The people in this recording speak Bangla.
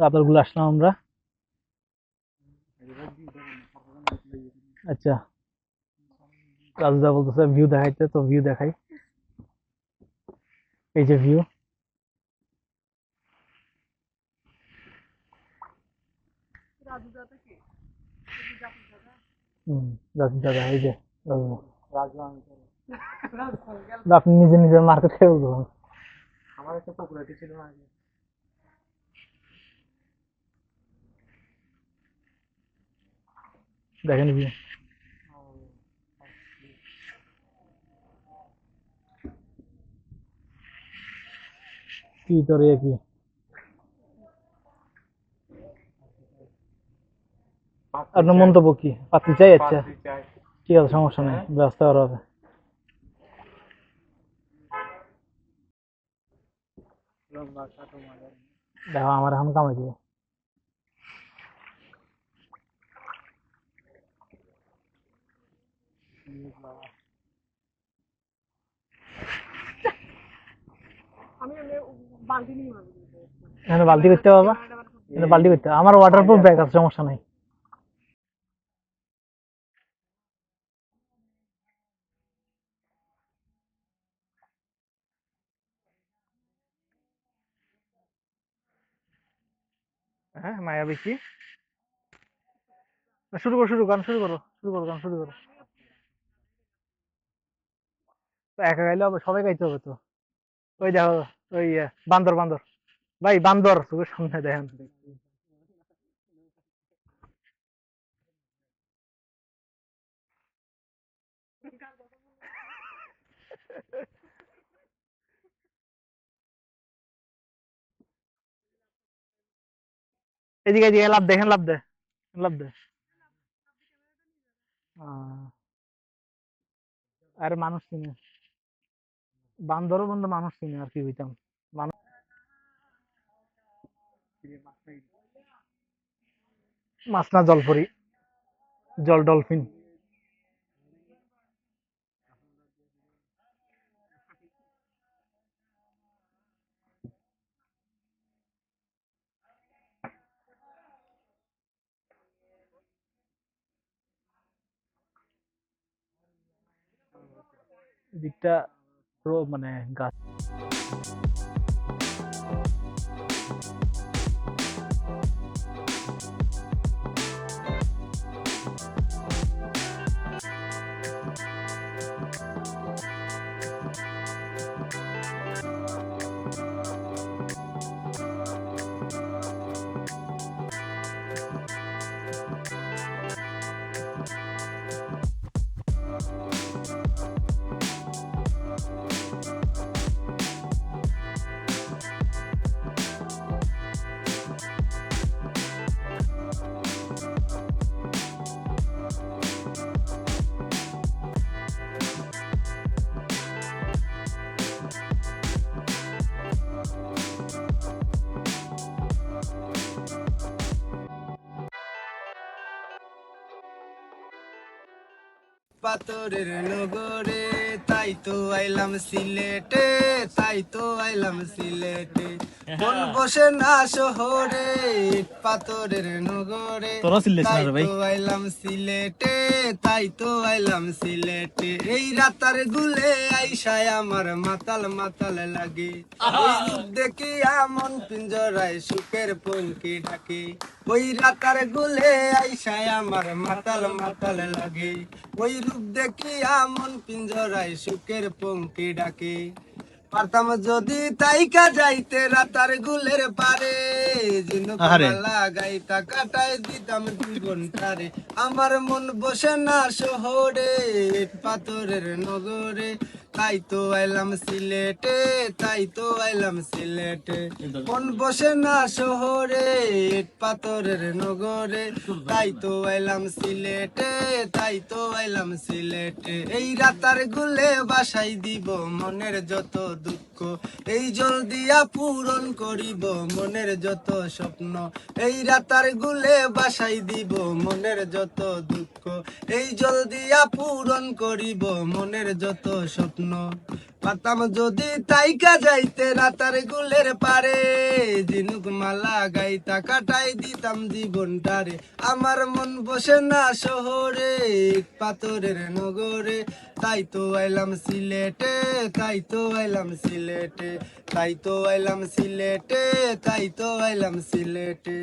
পাথরগুলো আসলাম আমরা। আচ্ছা, রাজুদা বলতেছে ভিউ দেখাইতে, তো ভিউ দেখাই। এই যে ভিউ। রাজু দাদা, এই যে রাজু। আপনি নিজে নিজে মার্কেট খেয়ে বলবো। আমার একটা পপুলারিটি ছিল না আগে। দেখেন ভিউ। কি তোর কি আপনার মন্তব্য কি? পাত্রী চাই? আচ্ছা ঠিক আছে, সমস্যা নেই, ব্যবস্থা করা হবে। দেখো আমার এখন কামাই দিবে। এখানে বালতি করতে হবে বাবা, এখানে বালতি করতে হবে। আমার ওয়াটারপ্রুফ ব্যাগ আছে, সমস্যা নাই। হ্যাঁ মায়াবী কি? শুরু করো, গান শুরু করো, গান শুরু করো। তো একা গাইলে হবে? সবাই গাইতে হবে তো। ওই দেখো, ওই বান্দর বান্দর, ভাই বান্দর চোখের সামনে দেখেন। এদিকে এদিকে লাভ দেখেন, লাভ দে, লাভ দে। আরে মানুষ চিনে, বান্দরও বন্ধু মানুষ চিনে, আর কি হইতাম মানুষ। মাছ না জলপরি, জল ডলফিন। দিকটা পুরো মানে গাছ। পাথরের নগরে তাই তো আইলাম সিলেটে, তাই তো আইলাম সিলেটে। মন বসে না শহরে, পাথরের নগরে তাই তো আইলাম সিলেটে, তাই তো আইলাম সিলেটে। এই রাতার গুলে আইসায় আমার মাতাল মাতাল লাগে, ওই রূপ দেখি আমন পিঞ্জরায় সুখের পঙ্কি ডাকে। ওই রাতার গুলে আইসায় আমার মাতাল মাতাল লাগে, ওই রূপ দেখি আমন পিঞ্জরায় সুখের পঙ্কি ডাকে। পারতাম যদি তাইকা যাইতে রাতার গুলের পারে, লাগাইতা কাটাই দিতাম জীবনটারে। আমার মন বসে না শহরে, পাথরের নগরে তাই তো আইলাম সিলেটে, তাই তো আইলাম সিলেটে। মন বসে না শহরে, পাথরের নগরে তাই তো আইলাম সিলেটে, তাই তো আইলাম সিলেটে। এই রাতার গুলে বাসাই দিব মনের যত দুঃখ, এই জল দিয়া পূরণ করিব মনের যত স্বপ্ন। এই রাতার গুলে বাসাই দিব মনের যত দুঃখ, এই জল দিয়া পূরণ করিব মনের যত স্বপ্ন। স্বপ্ন পাতাম যদি তাইকা যাইতে রাতার গুলের পারে ঝিনুক মালা গাইতা কাটাই দিতাম জীবনটারে আমার মন বসে না শহরে ইট পাথরের নগরে তাই তো আইলাম সিলেটে তাই তো আইলাম সিলেটে তাই তো আইলাম সিলেটে তাই তো আইলাম সিলেটে